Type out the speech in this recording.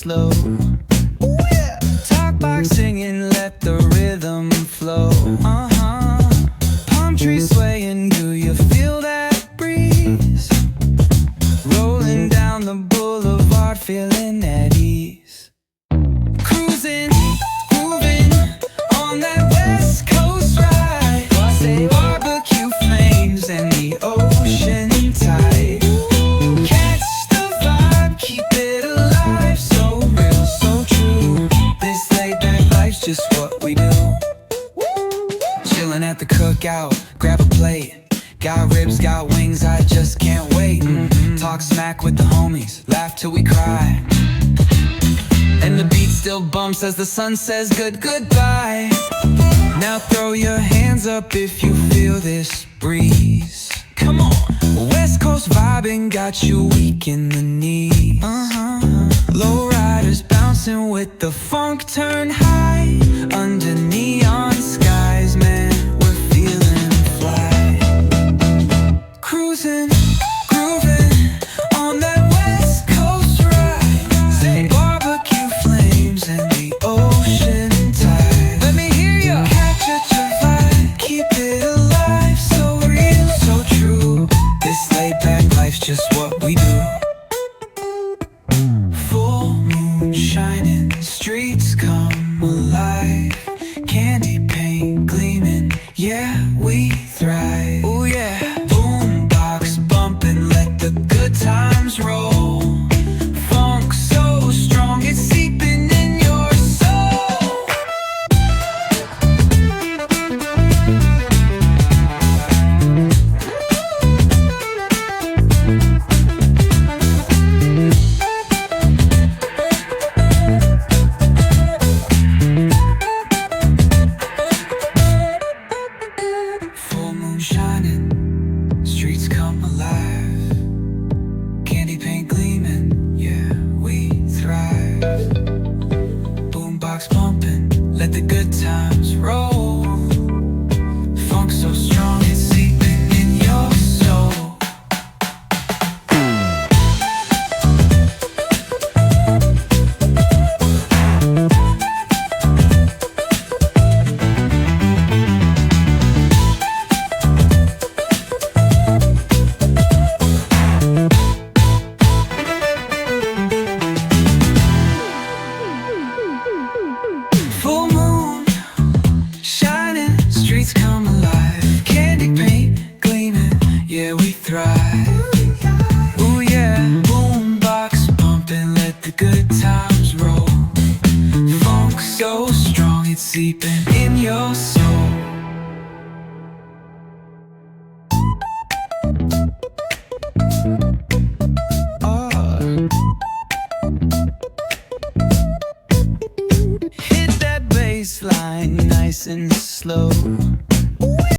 slow. Talk box singing, let the rhythm flow. Palm trees swaying, do you feel that breeze? Rolling down the boulevard, feeling at ease. Cruising, moving on that West Coast ride. Barbecue flames and the ocean tide. Catch the vibe, keep it alive. So real, so true. This laid back life's just what we do. Chilling at the cookout, grab a plate. Got ribs, got wings, I just can't wait. Talk smack with the homies, laugh till we cry. And the beat still bumps as the sun says goodbye. Now throw your hands up if you feel this breeze. Come on. West Coast vibing got you weak in the knees. Low riders bouncing with the funk turn high. Under neon skies, man, we're feeling fly. Cruising, grooving on that West Coast ride. Barbecue flames and the ocean tide. Let me hear ya. Catch your vibe, keep it alive. So real, so true. This laid back life's just what we do. Full moon shining, streets come alive. Candy paint gleaming, yeah, we thrive. Oh yeah. Boombox bumping, let the good times roll. Funk so strong, it's seeping in your soul. Full moon shining, streets come alive. Candy paint gleaming, yeah, we thrive. Boombox pumping, let the good times roll. Funk so strong, it's seeping in your soul. Full moon shining, streets come alive. Candy paint gleaming, yeah, we thrive. Ooh yeah. Boombox pumping, let the good times roll. Funk so strong, it's seeping in your soul. Hit that bass line nice and slow.